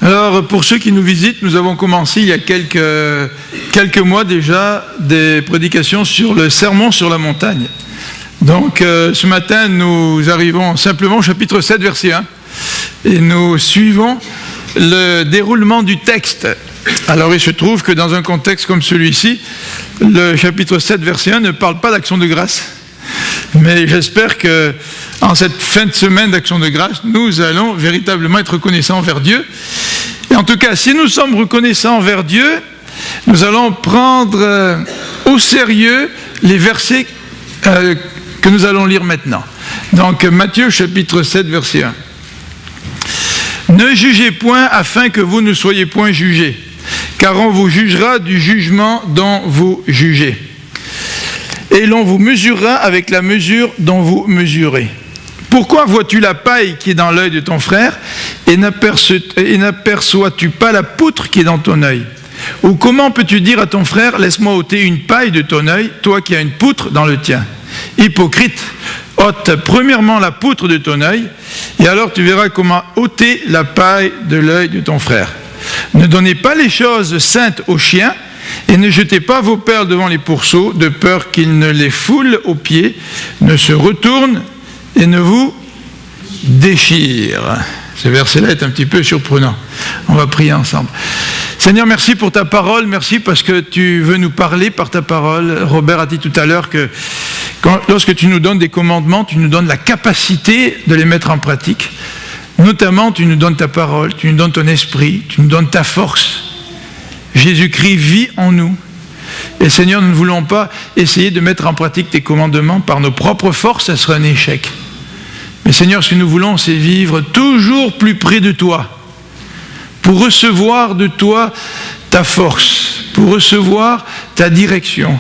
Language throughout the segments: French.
Alors, pour ceux qui nous visitent, nous avons commencé il y a quelques mois déjà des prédications sur le sermon sur la montagne. Donc, ce matin, nous arrivons simplement au chapitre 7, verset 1, et nous suivons le déroulement du texte. Alors, il se trouve que dans un contexte comme celui-ci, le chapitre 7, verset 1 ne parle pas d'action de grâce. Mais j'espère que en cette fin de semaine d'action de grâce, nous allons véritablement être reconnaissants envers Dieu. Et en tout cas, si nous sommes reconnaissants envers Dieu, nous allons prendre au sérieux les versets que nous allons lire maintenant. Donc, Matthieu chapitre 7, verset 1. Ne jugez point afin que vous ne soyez point jugés, car on vous jugera du jugement dont vous jugez. Et l'on vous mesurera avec la mesure dont vous mesurez. Pourquoi vois-tu la paille qui est dans l'œil de ton frère et n'aperçois-tu pas la poutre qui est dans ton œil? Ou comment peux-tu dire à ton frère, laisse-moi ôter une paille de ton œil, toi qui as une poutre dans le tien? Hypocrite, ôte premièrement la poutre de ton œil, et alors tu verras comment ôter la paille de l'œil de ton frère. Ne donnez pas les choses saintes aux chiens, et ne jetez pas vos perles devant les pourceaux, de peur qu'ils ne les foulent aux pieds, ne se retournent et ne vous déchirent. Ce verset-là est un petit peu surprenant. On va prier ensemble. Seigneur, merci pour ta parole, merci parce que tu veux nous parler par ta parole. Robert a dit tout à l'heure que lorsque tu nous donnes des commandements, tu nous donnes la capacité de les mettre en pratique. Notamment, tu nous donnes ta parole, tu nous donnes ton esprit, tu nous donnes ta force. Jésus-Christ vit en nous. Et Seigneur, nous ne voulons pas essayer de mettre en pratique tes commandements par nos propres forces, ça serait un échec. Mais Seigneur, ce que nous voulons, c'est vivre toujours plus près de toi, pour recevoir de toi ta force, pour recevoir ta direction,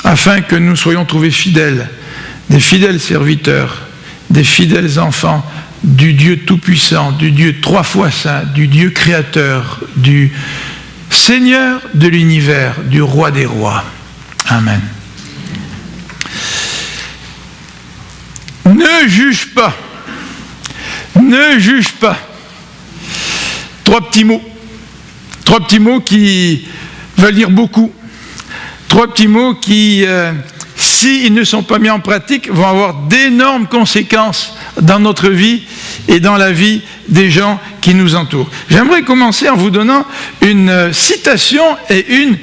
afin que nous soyons trouvés fidèles, des fidèles serviteurs, des fidèles enfants du Dieu Tout-Puissant, du Dieu trois fois saint, du Dieu Créateur, du Seigneur de l'univers, du Roi des rois. Amen. Ne juge pas. Ne juge pas. Trois petits mots qui veulent dire beaucoup. Trois petits mots qui, s'ils ne sont pas mis en pratique, vont avoir d'énormes conséquences dans notre vie et dans la vie des gens qui nous entourent. J'aimerais commencer en vous donnant une citation et une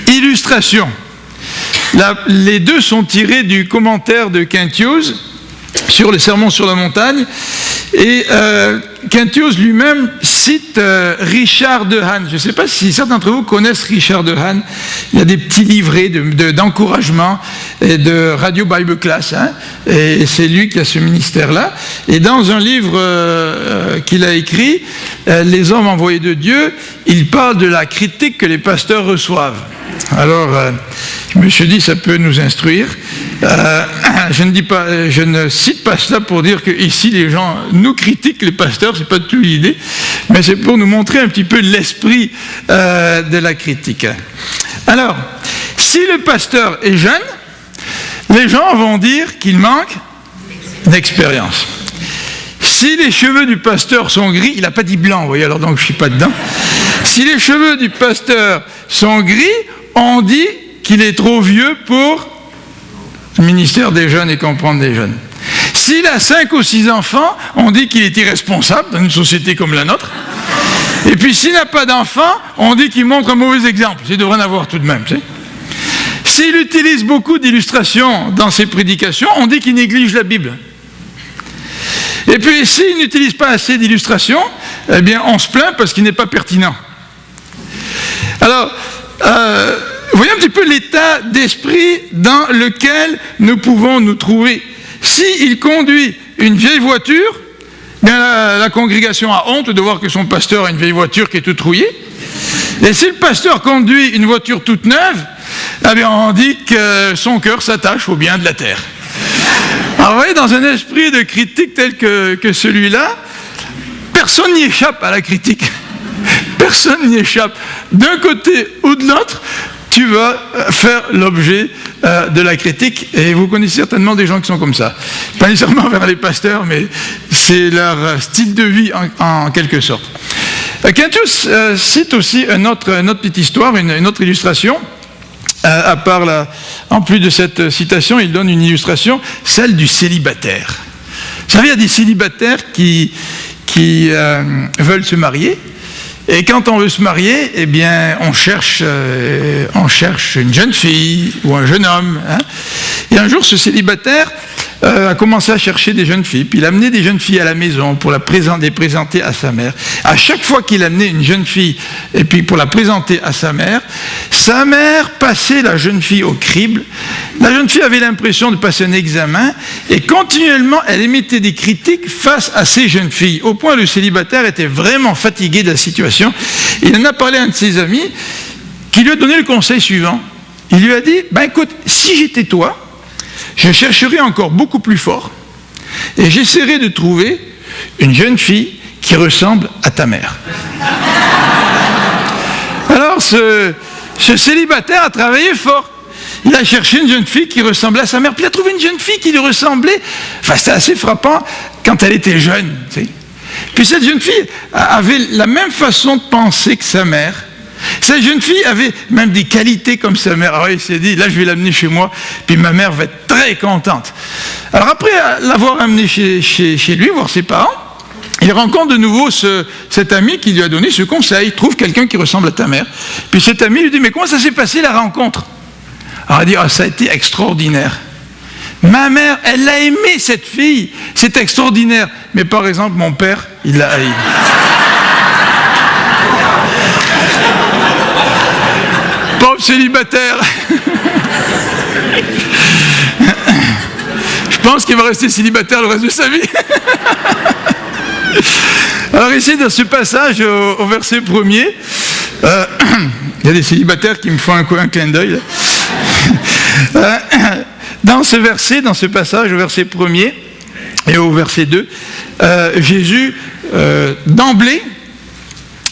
illustration. Les deux sont tirés du commentaire de Kent Hughes sur le sermon sur la montagne. Et Kent Hughes lui-même cite Richard de Hahn. Je ne sais pas si certains d'entre vous connaissent Richard de Hahn. Il y a des petits livrets d'encouragement et de Radio Bible Class. Hein, et c'est lui qui a ce ministère-là. Et dans un livre qu'il a écrit, Les hommes envoyés de Dieu, il parle de la critique que les pasteurs reçoivent. Alors, je me suis dit, ça peut nous instruire. Je ne cite pas cela pour dire que ici les gens nous critiquent, les pasteurs, c'est pas du tout l'idée, mais c'est pour nous montrer un petit peu l'esprit de la critique. Alors, si le pasteur est jeune, les gens vont dire qu'il manque d'expérience. Si les cheveux du pasteur sont gris, il n'a pas dit blanc, vous voyez, alors donc je ne suis pas dedans. Si les cheveux du pasteur sont gris, on dit qu'il est trop vieux pour le ministère des jeunes et comprendre des jeunes. S'il a 5 ou 6 enfants, on dit qu'il est irresponsable dans une société comme la nôtre. Et puis s'il n'a pas d'enfants, on dit qu'il montre un mauvais exemple. Il devrait en avoir tout de même. Tu sais. S'il utilise beaucoup d'illustrations dans ses prédications, on dit qu'il néglige la Bible. Et puis s'il n'utilise pas assez d'illustrations, eh bien on se plaint parce qu'il n'est pas pertinent. Alors, vous voyez un petit peu l'état d'esprit dans lequel nous pouvons nous trouver. S'il conduit une vieille voiture, bien la congrégation a honte de voir que son pasteur a une vieille voiture qui est toute rouillée. Et si le pasteur conduit une voiture toute neuve, eh bien on dit que son cœur s'attache au bien de la terre. Alors vous voyez, dans un esprit de critique tel que celui-là, personne n'y échappe à la critique. Personne n'y échappe. D'un côté ou de l'autre, tu vas faire l'objet de la critique. Et vous connaissez certainement des gens qui sont comme ça. Pas nécessairement vers les pasteurs, mais c'est leur style de vie en quelque sorte. Quintus cite aussi une autre petite histoire, une autre illustration. En plus de cette citation, il donne une illustration, celle du célibataire. Vous savez, il y a des célibataires qui veulent se marier. Et quand on veut se marier, eh bien, on cherche une jeune fille ou un jeune homme. Hein. Et un jour, ce célibataire a commencé à chercher des jeunes filles, puis il a amené des jeunes filles à la maison pour les présenter à sa mère. À chaque fois qu'il amenait une jeune fille, et puis pour la présenter à sa mère passait la jeune fille au crible. La jeune fille avait l'impression de passer un examen, et continuellement, elle émettait des critiques face à ces jeunes filles, au point où le célibataire était vraiment fatigué de la situation. Il en a parlé à un de ses amis, qui lui a donné le conseil suivant. Il lui a dit, écoute, si j'étais toi, je chercherai encore beaucoup plus fort et j'essaierai de trouver une jeune fille qui ressemble à ta mère. Alors ce célibataire a travaillé fort. Il a cherché une jeune fille qui ressemblait à sa mère, puis il a trouvé une jeune fille qui lui ressemblait. Enfin, c'était assez frappant quand elle était jeune. Tu sais. Puis cette jeune fille avait la même façon de penser que sa mère. Cette jeune fille avait même des qualités comme sa mère. Alors il s'est dit, là je vais l'amener chez moi, puis ma mère va être très contente. Alors après l'avoir amené chez lui, voir ses parents, il rencontre de nouveau cet ami qui lui a donné ce conseil, trouve quelqu'un qui ressemble à ta mère. Puis cet ami lui dit, mais comment ça s'est passé la rencontre? Alors il dit, ça a été extraordinaire. Ma mère, elle l'a aimé cette fille, c'est extraordinaire. Mais par exemple, mon père, il l'a haï. Pauvre célibataire. Je pense qu'il va rester célibataire le reste de sa vie. Alors ici, dans ce passage, au verset 1er, il y a des célibataires qui me font un clin d'œil. Dans ce passage, au verset 1er et au verset 2, Jésus, d'emblée,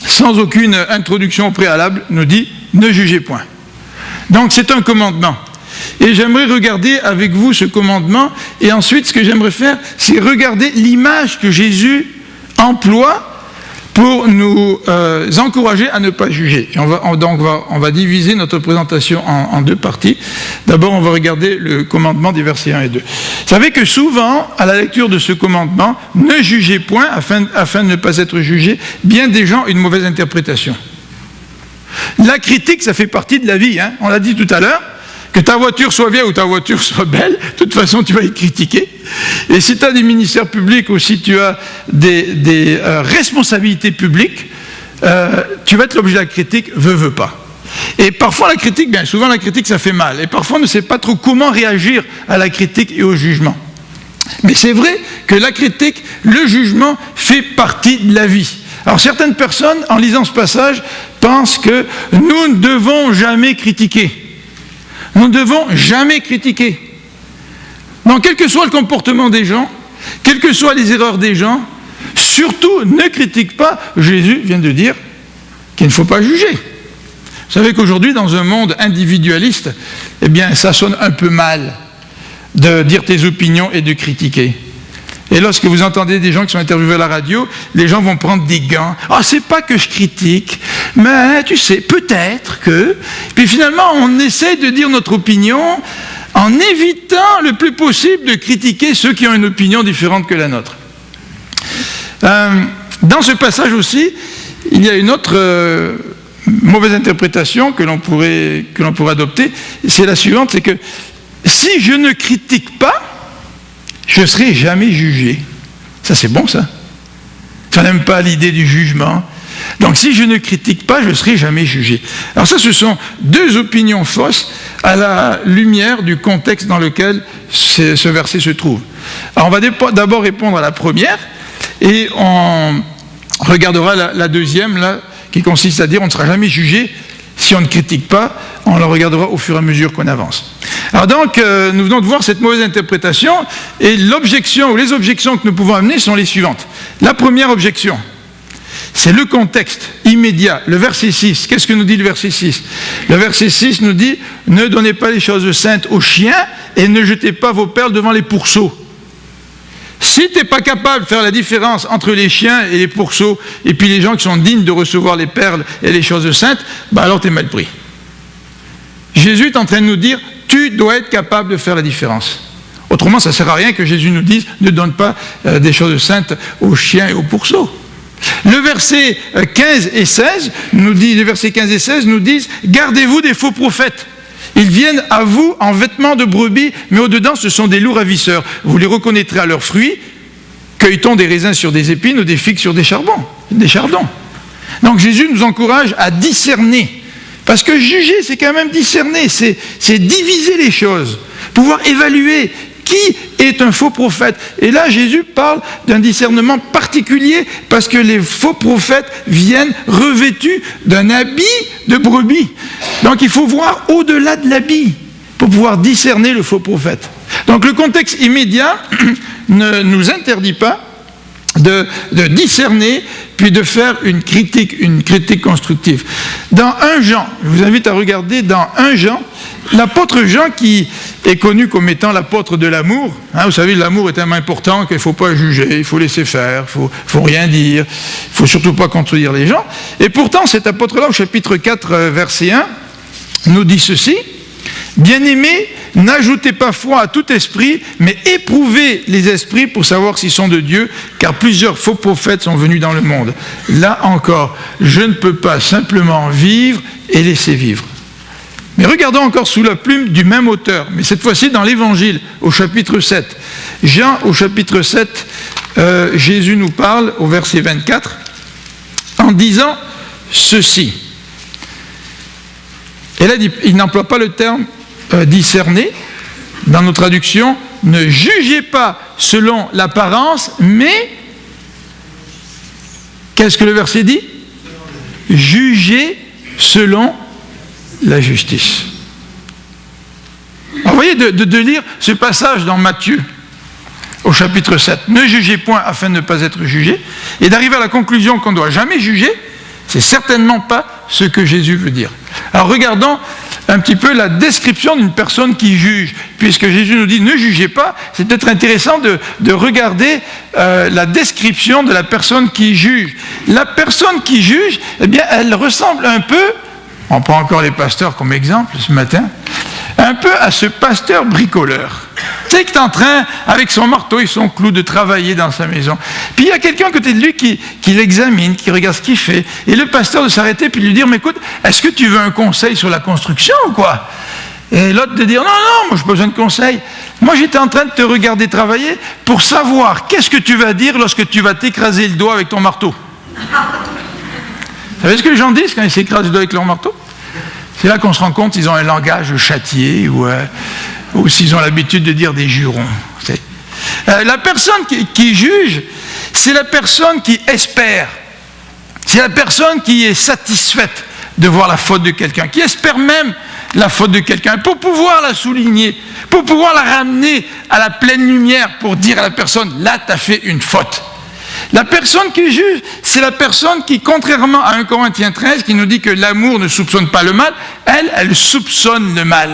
sans aucune introduction préalable, nous dit « Ne jugez point ». Donc c'est un commandement. Et j'aimerais regarder avec vous ce commandement, et ensuite ce que j'aimerais faire, c'est regarder l'image que Jésus emploie pour nous encourager à ne pas juger. Et on va diviser notre présentation en deux parties. D'abord, on va regarder le commandement des versets 1 et 2. Vous savez que souvent, à la lecture de ce commandement, ne jugez point, afin de ne pas être jugé, bien des gens ont une mauvaise interprétation. La critique, ça fait partie de la vie. Hein. On l'a dit tout à l'heure, que ta voiture soit vieille ou ta voiture soit belle, de toute façon, tu vas être critiqué. Et si tu as des ministères publics ou si tu as des responsabilités publiques, tu vas être l'objet de la critique, veut pas. Et parfois, la critique, bien souvent, la critique, ça fait mal. Et parfois, on ne sait pas trop comment réagir à la critique et au jugement. Mais c'est vrai que la critique, le jugement, fait partie de la vie. Alors, certaines personnes, en lisant ce passage, pensent que nous ne devons jamais critiquer. Nous ne devons jamais critiquer. Donc, quel que soit le comportement des gens, quelles que soient les erreurs des gens, surtout ne critique pas. Jésus vient de dire qu'il ne faut pas juger. Vous savez qu'aujourd'hui, dans un monde individualiste, eh bien, ça sonne un peu mal de dire tes opinions et de critiquer. Et lorsque vous entendez des gens qui sont interviewés à la radio, les gens vont prendre des gants. « Ah, c'est pas que je critique, mais tu sais, peut-être que... » Puis finalement, on essaie de dire notre opinion en évitant le plus possible de critiquer ceux qui ont une opinion différente que la nôtre. Dans ce passage aussi, il y a une autre mauvaise interprétation que l'on pourrait adopter. C'est la suivante, c'est que si je ne critique pas, je ne serai jamais jugé. Ça, c'est bon, ça. Ça n'aime pas l'idée du jugement. Donc, si je ne critique pas, je ne serai jamais jugé. Alors ça, ce sont deux opinions fausses à la lumière du contexte dans lequel ce verset se trouve. Alors, on va d'abord répondre à la première, et on regardera la deuxième, là, qui consiste à dire on ne sera jamais jugé si on ne critique pas. On le regardera au fur et à mesure qu'on avance. Alors donc, nous venons de voir cette mauvaise interprétation, et l'objection ou les objections que nous pouvons amener sont les suivantes. La première objection, c'est le contexte immédiat, le verset 6. Qu'est-ce que nous dit le verset 6? Le verset 6 nous dit « Ne donnez pas les choses saintes aux chiens et ne jetez pas vos perles devant les pourceaux. » Si tu n'es pas capable de faire la différence entre les chiens et les pourceaux, et puis les gens qui sont dignes de recevoir les perles et les choses saintes, alors tu es mal pris. Jésus est en train de nous dire, tu dois être capable de faire la différence. Autrement, ça ne sert à rien que Jésus nous dise, ne donne pas des choses saintes aux chiens et aux pourceaux. Le verset 15 et 16 les versets 15 et 16 nous disent, gardez-vous des faux prophètes. Ils viennent à vous en vêtements de brebis, mais au-dedans, ce sont des loups ravisseurs. Vous les reconnaîtrez à leurs fruits. Cueille-t-on des raisins sur des épines ou des figues sur des chardons? Donc Jésus nous encourage à discerner. Parce que juger, c'est quand même discerner, c'est diviser les choses, pouvoir évaluer qui est un faux prophète. Et là, Jésus parle d'un discernement particulier, parce que les faux prophètes viennent revêtus d'un habit de brebis. Donc il faut voir au-delà de l'habit pour pouvoir discerner le faux prophète. Donc le contexte immédiat ne nous interdit pas de discerner, puis de faire une critique constructive. Dans 1 Jean, je vous invite à regarder dans 1 Jean, l'apôtre Jean, qui est connu comme étant l'apôtre de l'amour. Vous savez, l'amour est tellement important qu'il ne faut pas juger, il faut laisser faire, il ne faut rien dire, il ne faut surtout pas contredire les gens. Et pourtant, cet apôtre-là, au chapitre 4, verset 1, nous dit ceci, « Bien-aimés, n'ajoutez pas foi à tout esprit, mais éprouvez les esprits pour savoir s'ils sont de Dieu, car plusieurs faux prophètes sont venus dans le monde. Là encore, je ne peux pas simplement vivre et laisser vivre. » Mais regardons encore sous la plume du même auteur, mais cette fois-ci dans l'Évangile, au chapitre 7. Jean, au chapitre 7, Jésus nous parle, au verset 24, en disant ceci. Et là, il n'emploie pas le terme discerner. Dans nos traductions, ne jugez pas selon l'apparence, mais qu'est-ce que le verset dit? Jugez selon la justice. Alors, vous voyez, de lire ce passage dans Matthieu, au chapitre 7, ne jugez point afin de ne pas être jugé, et d'arriver à la conclusion qu'on ne doit jamais juger, c'est certainement pas ce que Jésus veut dire. Alors regardons un petit peu la description d'une personne qui juge, puisque Jésus nous dit ne jugez pas. C'est peut-être intéressant de regarder la description de la personne qui juge. La personne qui juge, eh bien, elle ressemble un peu, on prend encore les pasteurs comme exemple ce matin, un peu à ce pasteur bricoleur. Tu sais, qui est en train, avec son marteau et son clou, de travailler dans sa maison. Puis il y a quelqu'un à côté de lui qui l'examine, qui regarde ce qu'il fait. Et le pasteur de s'arrêter puis de lui dire, mais écoute, est-ce que tu veux un conseil sur la construction ou quoi? Et l'autre de dire, non, moi je n'ai pas besoin de conseil. Moi j'étais en train de te regarder travailler pour savoir qu'est-ce que tu vas dire lorsque tu vas t'écraser le doigt avec ton marteau. Vous savez ce que les gens disent quand ils s'écrasent le doigt avec leur marteau? C'est là qu'on se rend compte qu'ils ont un langage châtié ou s'ils ont l'habitude de dire des jurons. La personne qui juge, c'est la personne qui espère. C'est la personne qui est satisfaite de voir la faute de quelqu'un, qui espère même la faute de quelqu'un, pour pouvoir la souligner, pour pouvoir la ramener à la pleine lumière, pour dire à la personne, là, tu as fait une faute. La personne qui juge, c'est la personne qui, contrairement à 1 Corinthiens 13, qui nous dit que l'amour ne soupçonne pas le mal, elle soupçonne le mal.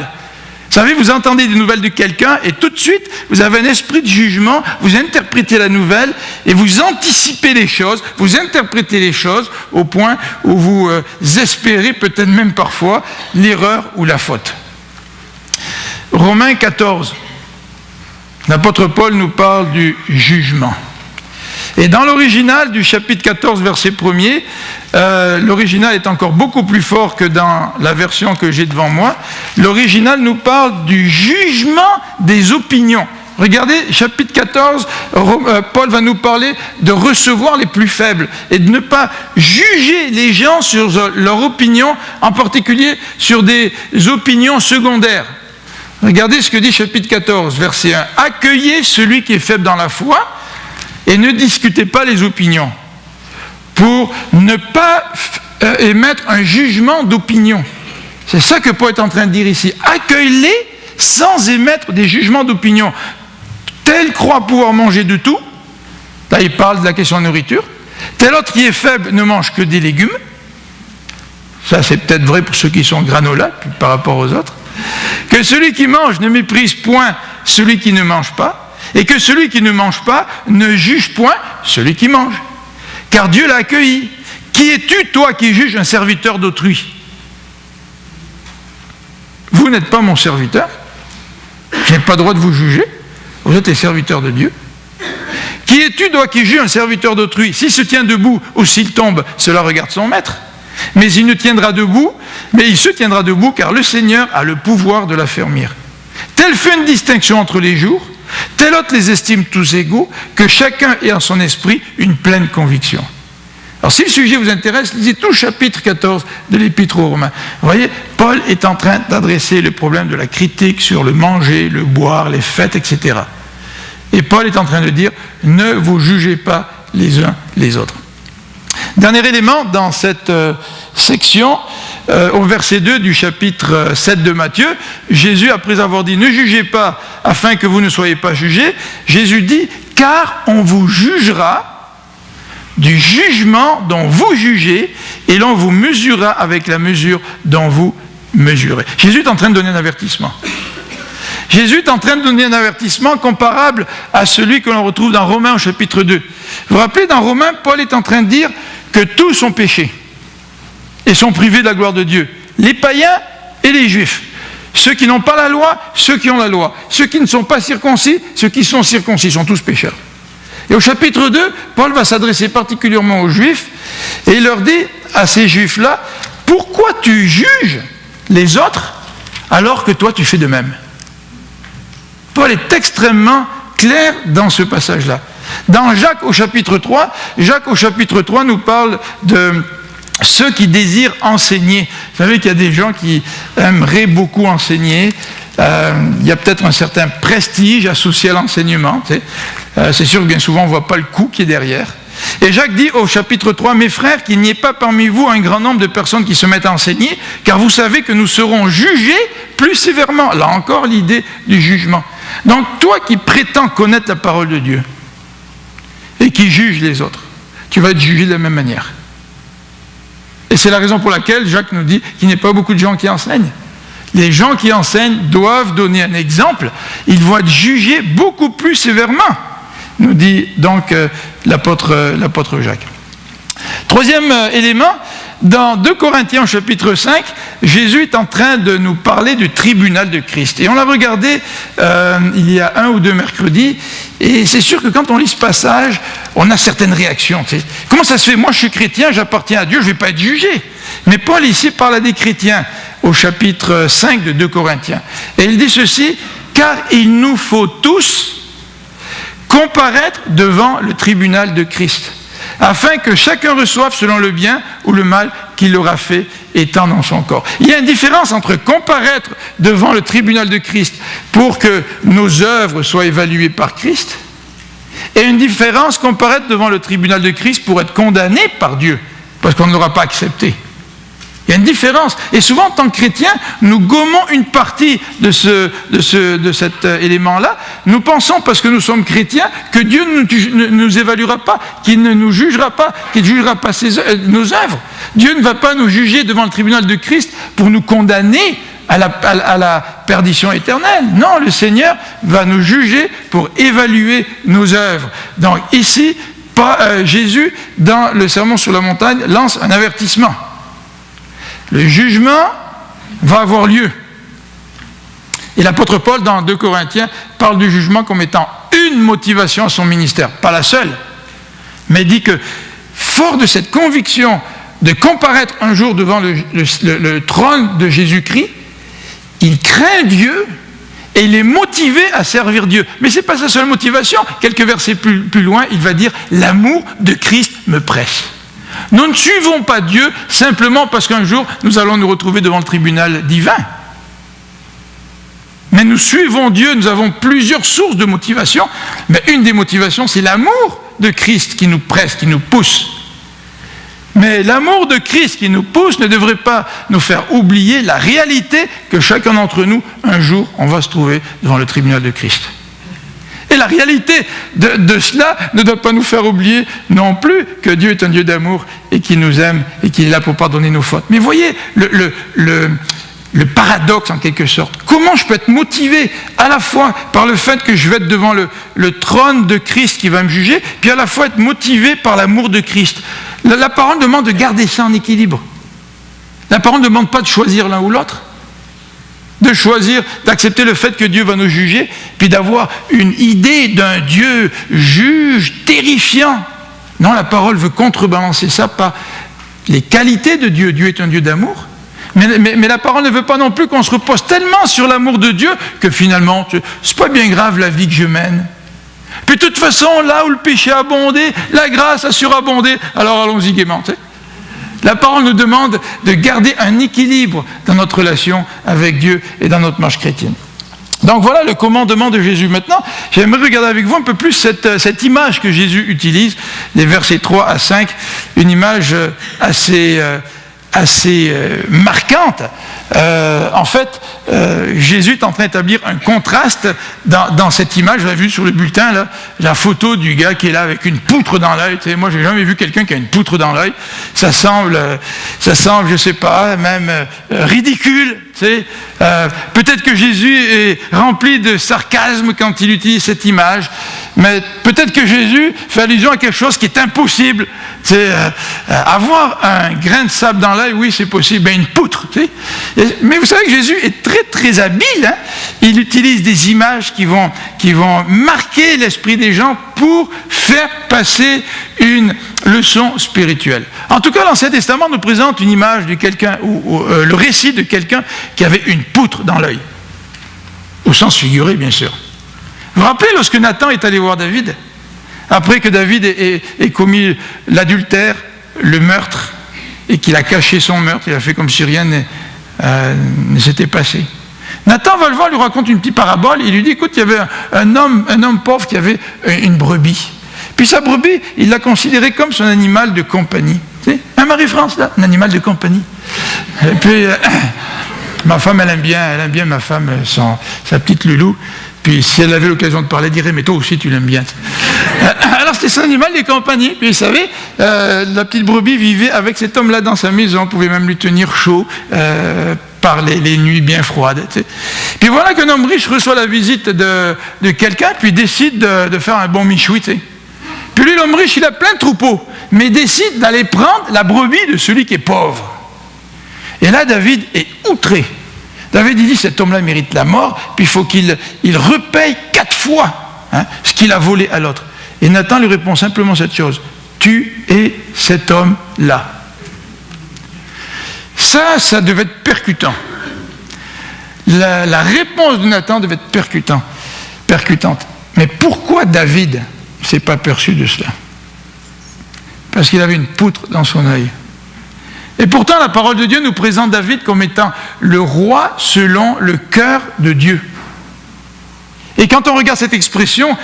Vous savez, vous entendez des nouvelles de quelqu'un et tout de suite, vous avez un esprit de jugement, vous interprétez la nouvelle et vous anticipez les choses, vous interprétez les choses au point où vous espérez peut-être même parfois l'erreur ou la faute. Romains 14, l'apôtre Paul nous parle du jugement. Et dans l'original du chapitre 14, verset 1er, l'original est encore beaucoup plus fort que dans la version que j'ai devant moi. L'original nous parle du jugement des opinions. Regardez, chapitre 14, Paul va nous parler de recevoir les plus faibles et de ne pas juger les gens sur leur opinion, en particulier sur des opinions secondaires. Regardez ce que dit chapitre 14, verset 1. « Accueillez celui qui est faible dans la foi, et ne discutez pas les opinions, pour ne pas émettre un jugement d'opinion. » C'est ça que Paul est en train de dire ici. Accueille-les sans émettre des jugements d'opinion. Tel croit pouvoir manger de tout. Là, il parle de la question de nourriture. Tel autre qui est faible ne mange que des légumes. Ça, c'est peut-être vrai pour ceux qui sont granola par rapport aux autres. Que celui qui mange ne méprise point celui qui ne mange pas. Et que celui qui ne mange pas ne juge point celui qui mange, car Dieu l'a accueilli. Qui es-tu, toi, qui juges un serviteur d'autrui? Vous n'êtes pas mon serviteur. Je n'ai pas le droit de vous juger. Vous êtes les serviteurs de Dieu. Qui es-tu, toi, qui juges un serviteur d'autrui? S'il se tient debout ou s'il tombe, cela regarde son maître. Mais il se tiendra debout, car le Seigneur a le pouvoir de l'affermir. Telle fait une distinction entre les jours, tel autre les estime tous égaux, que chacun ait en son esprit une pleine conviction. Alors si le sujet vous intéresse, lisez tout le chapitre 14 de l'Épître aux Romains. Vous voyez, Paul est en train d'adresser le problème de la critique sur le manger, le boire, les fêtes, etc. Et Paul est en train de dire, ne vous jugez pas les uns les autres. Dernier élément dans cette section, au verset 2 du chapitre 7 de Matthieu, Jésus, après avoir dit « Ne jugez pas afin que vous ne soyez pas jugés », Jésus dit « Car on vous jugera du jugement dont vous jugez, et l'on vous mesurera avec la mesure dont vous mesurez. » Jésus est en train de donner un avertissement. Jésus est en train de donner un avertissement comparable à celui que l'on retrouve dans Romains au chapitre 2. Vous vous rappelez, dans Romains, Paul est en train de dire que tous ont péché et sont privés de la gloire de Dieu. Les païens et les juifs. Ceux qui n'ont pas la loi, ceux qui ont la loi. Ceux qui ne sont pas circoncis, ceux qui sont circoncis, sont tous pécheurs. Et au chapitre 2, Paul va s'adresser particulièrement aux Juifs, et il leur dit à ces Juifs-là, « Pourquoi tu juges les autres alors que toi tu fais de même ?» Paul est extrêmement clair dans ce passage-là. Dans Jacques au chapitre 3 nous parle de ceux qui désirent enseigner. Vous savez qu'il y a des gens qui aimeraient beaucoup enseigner. Il y a peut-être un certain prestige associé à l'enseignement. C'est sûr que bien souvent on ne voit pas le coût qui est derrière. Et Jacques dit au chapitre 3, « Mes frères, qu'il n'y ait pas parmi vous un grand nombre de personnes qui se mettent à enseigner, car vous savez que nous serons jugés plus sévèrement. » Là encore l'idée du jugement. Donc toi qui prétends connaître la parole de Dieu et qui juge les autres, tu vas être jugé de la même manière. Et c'est la raison pour laquelle Jacques nous dit qu'il n'y a pas beaucoup de gens qui enseignent. Les gens qui enseignent doivent donner un exemple. Ils vont être jugés beaucoup plus sévèrement, nous dit donc l'apôtre Jacques. Troisième élément, dans 2 Corinthiens chapitre 5, Jésus est en train de nous parler du tribunal de Christ. Et on l'a regardé il y a 1 ou 2 mercredis, et c'est sûr que quand on lit ce passage, on a certaines réactions. Tu sais. Comment ça se fait? Moi je suis chrétien, j'appartiens à Dieu, je ne vais pas être jugé. Mais Paul ici parle à des chrétiens au chapitre 5 de 2 Corinthiens. Et il dit ceci, « Car il nous faut tous comparaître devant le tribunal de Christ, afin que chacun reçoive selon le bien ou le mal qu'il aura fait étant dans son corps. » Il y a une différence entre comparaître devant le tribunal de Christ pour que nos œuvres soient évaluées par Christ, et une différence comparaître devant le tribunal de Christ pour être condamné par Dieu, parce qu'on ne l'aura pas accepté. Il y a une différence. Et souvent, en tant que chrétiens, nous gommons une partie de cet élément-là. Nous pensons, parce que nous sommes chrétiens, que Dieu ne nous évaluera pas, qu'il ne nous jugera pas, qu'il ne jugera pas nos œuvres. Dieu ne va pas nous juger devant le tribunal de Christ pour nous condamner à la perdition éternelle. Non, le Seigneur va nous juger pour évaluer nos œuvres. Donc ici, Jésus, dans le Sermon sur la montagne, lance un avertissement. Le jugement va avoir lieu. Et l'apôtre Paul, dans 2 Corinthiens, parle du jugement comme étant une motivation à son ministère, pas la seule, mais dit que, fort de cette conviction de comparaître un jour devant le trône de Jésus-Christ, il craint Dieu et il est motivé à servir Dieu. Mais ce n'est pas sa seule motivation. Quelques versets plus loin, il va dire « L'amour de Christ me presse ». Nous ne suivons pas Dieu simplement parce qu'un jour nous allons nous retrouver devant le tribunal divin. Mais nous suivons Dieu, nous avons plusieurs sources de motivation, mais une des motivations c'est l'amour de Christ qui nous presse, qui nous pousse. Mais l'amour de Christ qui nous pousse ne devrait pas nous faire oublier la réalité que chacun d'entre nous, un jour, on va se trouver devant le tribunal de Christ. Et la réalité de cela ne doit pas nous faire oublier non plus que Dieu est un Dieu d'amour et qu'il nous aime et qu'il est là pour pardonner nos fautes. Mais voyez le paradoxe en quelque sorte. Comment je peux être motivé à la fois par le fait que je vais être devant le trône de Christ qui va me juger, puis à la fois être motivé par l'amour de Christ. La parole demande de garder ça en équilibre. La parole ne demande pas de choisir l'un ou l'autre, de choisir, d'accepter le fait que Dieu va nous juger, puis d'avoir une idée d'un Dieu juge terrifiant. Non, la parole veut contrebalancer ça par les qualités de Dieu. Dieu est un Dieu d'amour. Mais la parole ne veut pas non plus qu'on se repose tellement sur l'amour de Dieu que finalement, c'est pas bien grave la vie que je mène. Puis de toute façon, là où le péché a abondé, la grâce a surabondé, alors allons-y gaiement. Tu sais. La parole nous demande de garder un équilibre dans notre relation avec Dieu et dans notre marche chrétienne. Donc voilà le commandement de Jésus. Maintenant, j'aimerais regarder avec vous un peu plus cette image que Jésus utilise, les versets 3 à 5, une image assez marquante. En fait, Jésus est en train d'établir un contraste dans cette image. Vous l'avez vu sur le bulletin, là, la photo du gars qui est là avec une poutre dans l'œil. Tu sais, moi, j'ai jamais vu quelqu'un qui a une poutre dans l'œil. Ça semble, je sais pas, même ridicule. Tu sais. Peut-être que Jésus est rempli de sarcasme quand il utilise cette image, mais peut-être que Jésus fait allusion à quelque chose qui est impossible. C'est avoir un grain de sable dans l'œil, oui, c'est possible, mais une poutre. Tu sais. Mais vous savez que Jésus est très très habile. Hein? Il utilise des images qui vont marquer l'esprit des gens pour faire passer une leçon spirituelle. En tout cas, l'Ancien Testament nous présente une image de quelqu'un, ou le récit de quelqu'un qui avait une poutre dans l'œil, au sens figuré, bien sûr. Vous vous rappelez lorsque Nathan est allé voir David, après que David ait commis l'adultère, le meurtre, et qu'il a caché son meurtre, il a fait comme si rien ne s'était passé. Nathan va le voir, lui raconte une petite parabole, il lui dit, écoute, il y avait un homme pauvre qui avait une brebis. Puis sa brebis, il l'a considérée comme son animal de compagnie. Tu sais, un Marie-France, là, un animal de compagnie. Et puis, ma femme, elle aime bien ma femme, sa petite loulou. Puis si elle avait l'occasion de parler, elle dirait, mais toi aussi tu l'aimes bien. Alors c'était son animal de compagnie. Puis vous savez, la petite brebis vivait avec cet homme-là dans sa maison, pouvait même lui tenir chaud par les nuits bien froides. Tu sais. Puis voilà qu'un homme riche reçoit la visite de quelqu'un, puis décide de faire un bon michoui. Tu sais. Puis lui, l'homme riche, il a plein de troupeaux, mais décide d'aller prendre la brebis de celui qui est pauvre. Et là, David est outré. David dit, cet homme-là mérite la mort, puis il faut qu'il repaye 4 fois ce qu'il a volé à l'autre. Et Nathan lui répond simplement cette chose, tu es cet homme-là. Ça devait être percutant. La réponse de Nathan devait être percutante. Mais pourquoi David ne s'est pas perçu de cela? Parce qu'il avait une poutre dans son œil. Et pourtant, la parole de Dieu nous présente David comme étant le roi selon le cœur de Dieu. Et quand on regarde cette expression,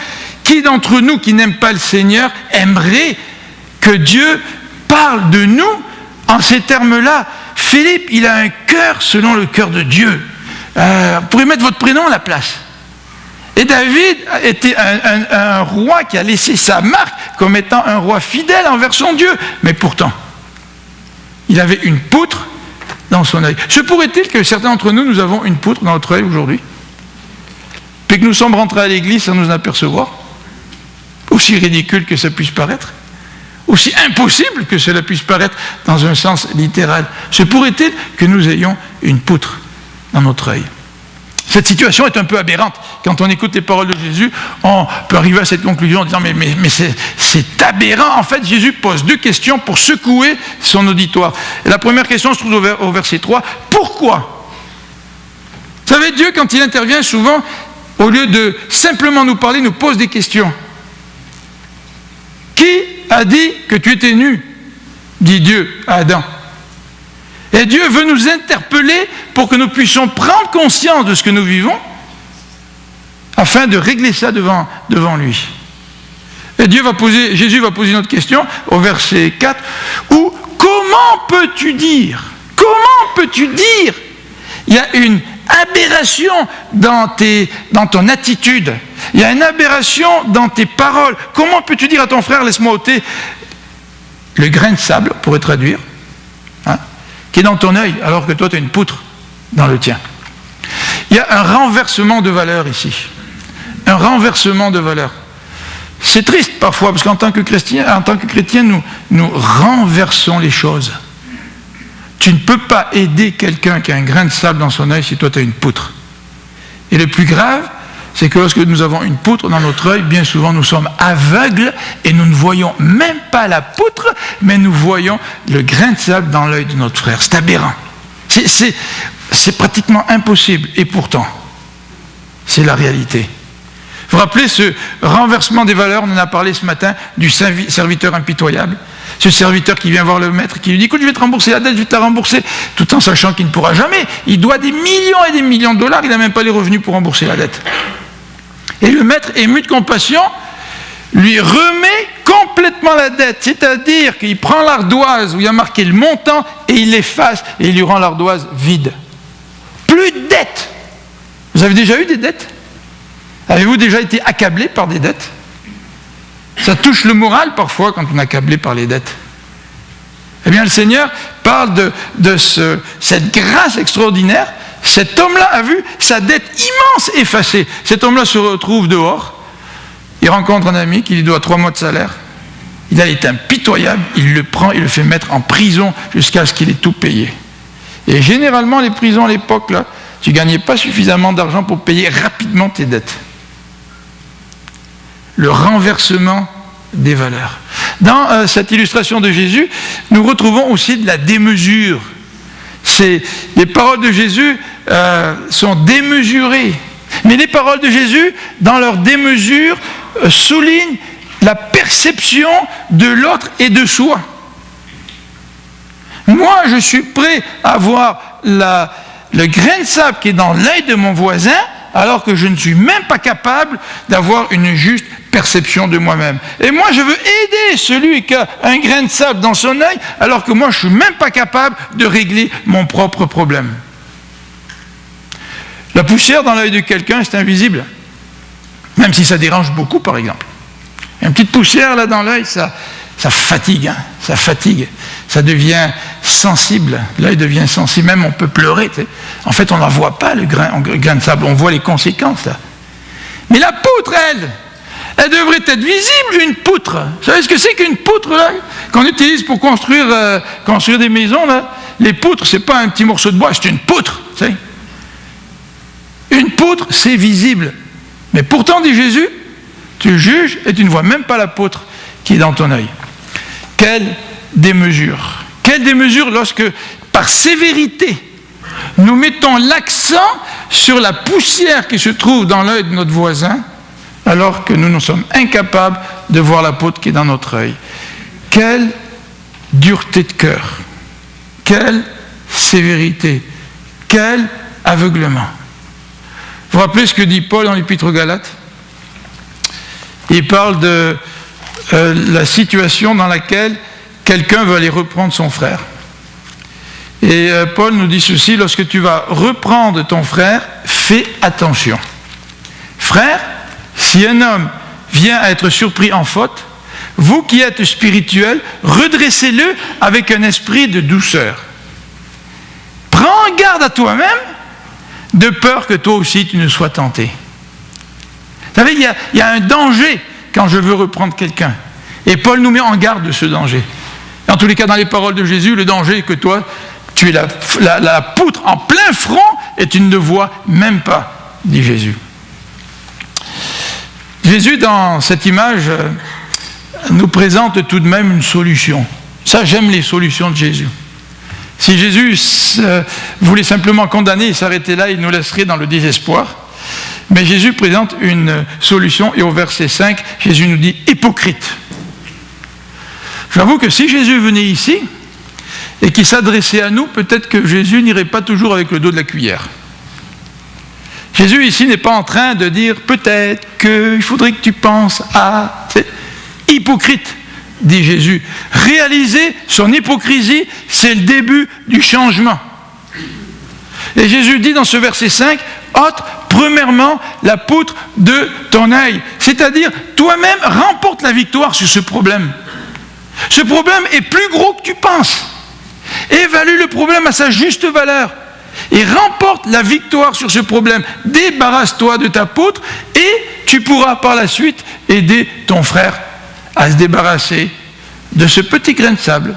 qui d'entre nous qui n'aime pas le Seigneur aimerait que Dieu parle de nous en ces termes-là? Philippe, il a un cœur selon le cœur de Dieu. Vous pourrez mettre votre prénom à la place. Et David était un roi qui a laissé sa marque comme étant un roi fidèle envers son Dieu. Mais pourtant, il avait une poutre dans son œil. Se pourrait-il que certains d'entre nous, nous avons une poutre dans notre œil aujourd'hui, puis que nous sommes rentrés à l'église sans nous en apercevoir, aussi ridicule que ça puisse paraître, aussi impossible que cela puisse paraître dans un sens littéral. Se pourrait-il que nous ayons une poutre dans notre œil? Cette situation est un peu aberrante. Quand on écoute les paroles de Jésus, on peut arriver à cette conclusion en disant mais c'est aberrant. En fait, Jésus pose 2 questions pour secouer son auditoire. Et la première question se trouve au verset 3. Pourquoi? Vous savez, Dieu, quand il intervient souvent, au lieu de simplement nous parler, nous pose des questions. Qui a dit que tu étais nu? Dit Dieu à Adam. Et Dieu veut nous interpeller pour que nous puissions prendre conscience de ce que nous vivons afin de régler ça devant lui. Et Jésus va poser une autre question au verset 4 où comment peux-tu dire? Il y a une aberration dans ton attitude. Il y a une aberration dans tes paroles. Comment peux-tu dire à ton frère, laisse-moi ôter le grain de sable, pour traduire, qui est dans ton œil, alors que toi tu as une poutre dans le tien. Il y a un renversement de valeur ici. Un renversement de valeur. C'est triste parfois, parce qu'en tant que chrétien, nous renversons les choses. Tu ne peux pas aider quelqu'un qui a un grain de sable dans son œil si toi tu as une poutre. Et le plus grave, c'est que lorsque nous avons une poutre dans notre œil, bien souvent nous sommes aveugles et nous ne voyons même pas la poutre, mais nous voyons le grain de sable dans l'œil de notre frère. C'est aberrant. C'est pratiquement impossible. Et pourtant, c'est la réalité. Vous vous rappelez ce renversement des valeurs, on en a parlé ce matin, du serviteur impitoyable. Ce serviteur qui vient voir le maître, qui lui dit « Écoute, je vais te rembourser la dette, je vais te la rembourser », tout en sachant qu'il ne pourra jamais. Il doit des millions et des millions de dollars, il n'a même pas les revenus pour rembourser la dette. Et le maître, ému de compassion, lui remet complètement la dette, c'est-à-dire qu'il prend l'ardoise où il y a marqué le montant et il l'efface et il lui rend l'ardoise vide. Plus de dette. Vous avez déjà eu des dettes ? Avez-vous déjà été accablé par des dettes ? Ça touche le moral parfois quand on est accablé par les dettes. Eh bien, le Seigneur parle de cette grâce extraordinaire. Cet homme-là a vu sa dette immense effacée. Cet homme-là se retrouve dehors. Il rencontre un ami qui lui doit 3 mois de salaire. Il est impitoyable. Il le prend et le fait mettre en prison jusqu'à ce qu'il ait tout payé. Et généralement, les prisons à l'époque, là, tu ne gagnais pas suffisamment d'argent pour payer rapidement tes dettes. Le renversement des valeurs. Dans cette illustration de Jésus, nous retrouvons aussi de la démesure. Les paroles de Jésus sont démesurées. Mais les paroles de Jésus, dans leur démesure, soulignent la perception de l'autre et de soi. Moi, je suis prêt à voir le grain de sable qui est dans l'œil de mon voisin, alors que je ne suis même pas capable d'avoir une juste perception de moi-même. Et moi, je veux aider celui qui a un grain de sable dans son œil, alors que moi, je ne suis même pas capable de régler mon propre problème. La poussière dans l'œil de quelqu'un, c'est invisible. Même si ça dérange beaucoup, par exemple. Une petite poussière là dans l'œil, ça fatigue, hein, ça fatigue. Ça devient sensible. L'œil devient sensible. Même on peut pleurer. Tu sais. En fait, on ne la voit pas, le grain de sable. On voit les conséquences. Là. Mais la poutre, elle devrait être visible, une poutre. Vous savez ce que c'est qu'une poutre, là, qu'on utilise pour construire des maisons, là? Les poutres, ce n'est pas un petit morceau de bois, c'est une poutre. Tu sais. Une poutre, c'est visible. Mais pourtant, dit Jésus, tu juges et tu ne vois même pas la poutre qui est dans ton œil. Quelle démesure. Quelle démesure lorsque, par sévérité, nous mettons l'accent sur la poussière qui se trouve dans l'œil de notre voisin, alors que nous sommes incapables de voir la poutre qui est dans notre œil. Quelle dureté de cœur. Quelle sévérité. Quel aveuglement. Vous vous rappelez ce que dit Paul dans l'Épître aux Galates ? Il parle de la situation dans laquelle quelqu'un veut aller reprendre son frère. Et Paul nous dit ceci, lorsque tu vas reprendre ton frère, fais attention. Frère, si un homme vient à être surpris en faute, vous qui êtes spirituels, redressez-le avec un esprit de douceur. Prends garde à toi-même, de peur que toi aussi tu ne sois tenté. Vous savez, il y a un danger quand je veux reprendre quelqu'un. Et Paul nous met en garde de ce danger. En tous les cas, dans les paroles de Jésus, le danger est que toi, tu es la poutre en plein front et tu ne le vois même pas, dit Jésus. Jésus, dans cette image, nous présente tout de même une solution. Ça, j'aime les solutions de Jésus. Si Jésus voulait simplement condamner et s'arrêter là, il nous laisserait dans le désespoir. Mais Jésus présente une solution et au verset 5, Jésus nous dit « hypocrite ». J'avoue que si Jésus venait ici et qu'il s'adressait à nous, peut-être que Jésus n'irait pas toujours avec le dos de la cuillère. Jésus ici n'est pas en train de dire « peut-être qu'il faudrait que tu penses à… » Hypocrite, dit Jésus. Réaliser son hypocrisie, c'est le début du changement. Et Jésus dit dans ce verset 5, « ôte premièrement la poutre de ton œil. » C'est-à-dire, toi-même remporte la victoire sur ce problème. Ce problème est plus gros que tu penses. Évalue le problème à sa juste valeur. et remporte la victoire sur ce problème. Débarrasse-toi de ta poutre et tu pourras par la suite aider ton frère à se débarrasser de ce petit grain de sable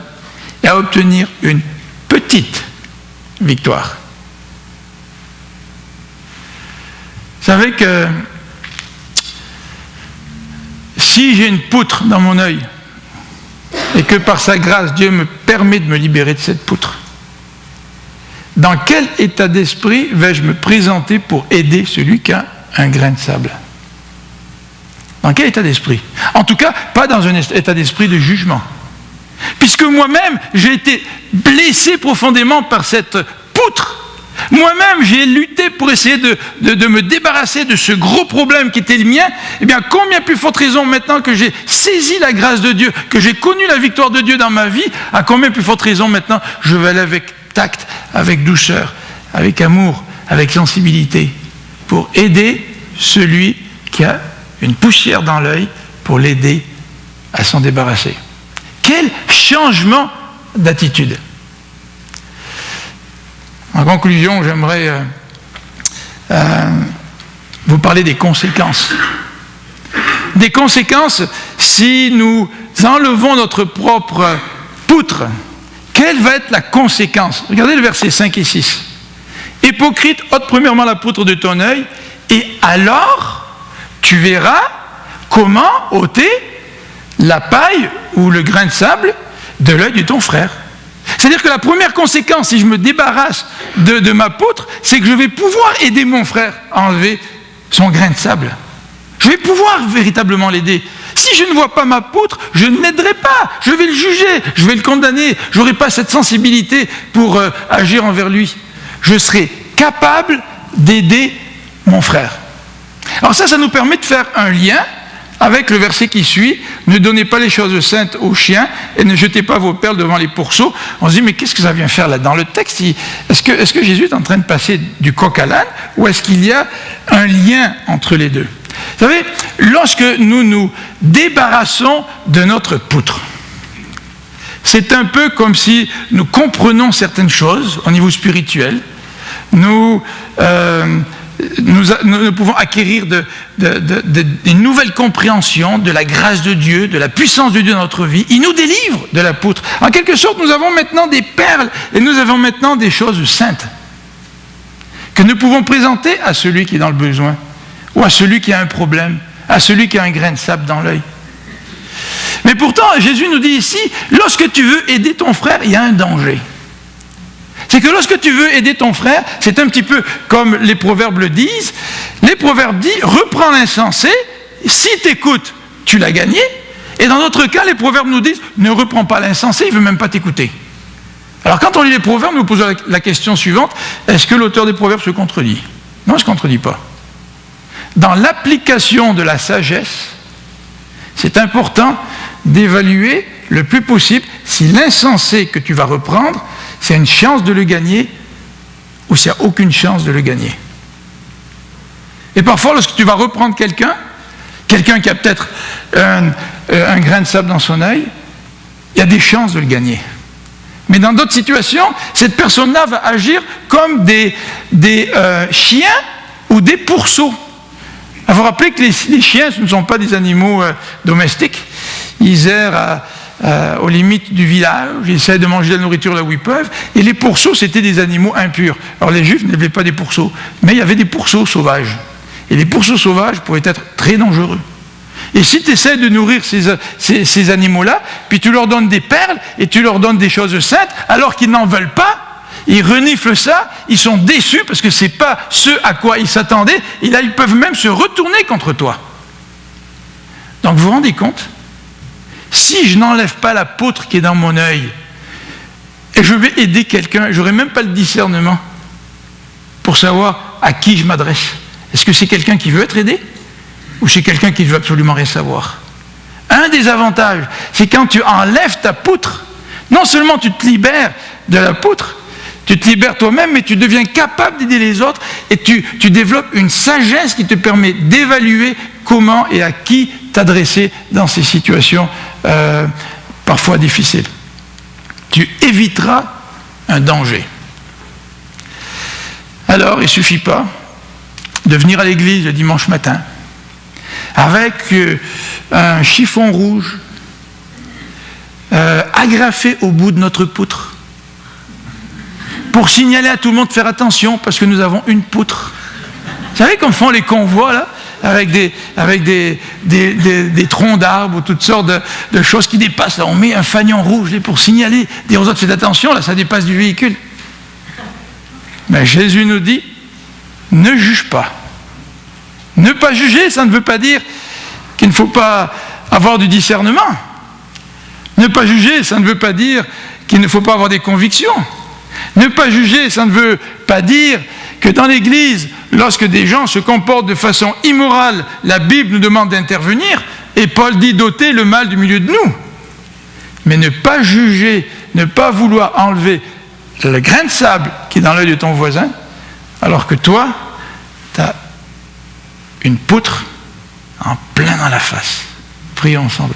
et à obtenir une petite victoire. Vous savez que si j'ai une poutre dans mon œil et que par sa grâce, Dieu me permet de me libérer de cette poutre, dans quel état d'esprit vais-je me présenter pour aider celui qui a un grain de sable? Dans quel état d'esprit? En tout cas, pas dans un état d'esprit de jugement. Puisque moi-même, j'ai été blessé profondément par cette poutre. Moi-même, j'ai lutté pour essayer de me débarrasser de ce gros problème qui était le mien. Eh bien, combien plus forte raison maintenant que j'ai saisi la grâce de Dieu, que j'ai connu la victoire de Dieu dans ma vie, à combien plus forte raison maintenant je vais aller avec tact, avec douceur, avec amour, avec sensibilité, pour aider celui qui a une poussière dans l'œil, pour l'aider à s'en débarrasser. Quel changement d'attitude! En conclusion, j'aimerais vous parler des conséquences. Des conséquences si nous enlevons notre propre poutre. Quelle va être la conséquence? Regardez le verset 5 et 6. Hypocrite, ôte premièrement la poutre de ton œil, et alors tu verras comment ôter la paille ou le grain de sable de l'œil de ton frère. C'est-à-dire que la première conséquence, si je me débarrasse de ma poutre, c'est que je vais pouvoir aider mon frère à enlever son grain de sable. Je vais pouvoir véritablement l'aider. Si je ne vois pas ma poutre, je ne l'aiderai pas. Je vais le juger, je vais le condamner. Je n'aurai pas cette sensibilité pour agir envers lui. Je serai capable d'aider mon frère. Alors ça nous permet de faire un lien avec le verset qui suit, ne donnez pas les choses saintes aux chiens et ne jetez pas vos perles devant les pourceaux. On se dit, mais qu'est-ce que ça vient faire là dans le texte? Est-ce que Jésus est en train de passer du coq à l'âne ou est-ce qu'il y a un lien entre les deux? Vous savez, lorsque nous nous débarrassons de notre poutre, c'est un peu comme si nous comprenons certaines choses au niveau spirituel, nous pouvons acquérir une nouvelle compréhension de la grâce de Dieu, de la puissance de Dieu dans notre vie. Il nous délivre de la poutre. En quelque sorte, nous avons maintenant des perles et nous avons maintenant des choses saintes que nous pouvons présenter à celui qui est dans le besoin ou à celui qui a un problème, à celui qui a un grain de sable dans l'œil. Mais pourtant, Jésus nous dit ici, lorsque tu veux aider ton frère, il y a un danger. C'est que lorsque tu veux aider ton frère, c'est un petit peu comme les proverbes le disent. Les proverbes disent, reprends l'insensé, si tu écoutes, tu l'as gagné. Et dans d'autres cas, les proverbes nous disent, ne reprends pas l'insensé, il ne veut même pas t'écouter. Alors quand on lit les proverbes, nous posons la question suivante, est-ce que l'auteur des proverbes se contredit? Non, il ne se contredit pas. Dans l'application de la sagesse, c'est important d'évaluer le plus possible si l'insensé que tu vas reprendre, s'il y a une chance de le gagner ou s'il n'y a aucune chance de le gagner. Et parfois, lorsque tu vas reprendre quelqu'un qui a peut-être un grain de sable dans son œil, il y a des chances de le gagner. Mais dans d'autres situations, cette personne-là va agir comme des chiens ou des pourceaux. Il faut rappeler que les chiens, ce ne sont pas des animaux domestiques. Ils errent aux limites du village, ils essaient de manger de la nourriture là où ils peuvent, et les pourceaux, c'était des animaux impurs. Alors les Juifs n'élevaient pas des pourceaux, mais il y avait des pourceaux sauvages. Et les pourceaux sauvages pouvaient être très dangereux. Et si tu essaies de nourrir ces animaux-là, puis tu leur donnes des perles, et tu leur donnes des choses saintes, alors qu'ils n'en veulent pas, ils reniflent ça, ils sont déçus, parce que ce n'est pas ce à quoi ils s'attendaient, et là ils peuvent même se retourner contre toi. Donc vous vous rendez compte? Si je n'enlève pas la poutre qui est dans mon œil, et je vais aider quelqu'un, je n'aurai même pas le discernement pour savoir à qui je m'adresse. Est-ce que c'est quelqu'un qui veut être aidé ou c'est quelqu'un qui ne veut absolument rien savoir? Un des avantages, c'est quand tu enlèves ta poutre, non seulement tu te libères de la poutre, tu te libères toi-même, mais tu deviens capable d'aider les autres et tu développes une sagesse qui te permet d'évaluer comment et à qui t'adresser dans ces situations parfois difficiles. Tu éviteras un danger. Alors, il ne suffit pas de venir à l'église le dimanche matin avec un chiffon rouge agrafé au bout de notre poutre pour signaler à tout le monde de faire attention parce que nous avons une poutre. Vous savez comme font les convois là, avec des troncs d'arbres ou toutes sortes de choses qui dépassent. Là, on met un fanion rouge pour signaler, dire aux autres faites attention, là ça dépasse du véhicule. Mais Jésus nous dit, ne juge pas. Ne pas juger, ça ne veut pas dire qu'il ne faut pas avoir du discernement. Ne pas juger, ça ne veut pas dire qu'il ne faut pas avoir des convictions. Ne pas juger, ça ne veut pas dire que dans l'Église, lorsque des gens se comportent de façon immorale, la Bible nous demande d'intervenir, et Paul dit d'ôter le mal du milieu de nous. Mais ne pas juger, ne pas vouloir enlever le grain de sable qui est dans l'œil de ton voisin, alors que toi, tu as une poutre en plein dans la face. Prions ensemble.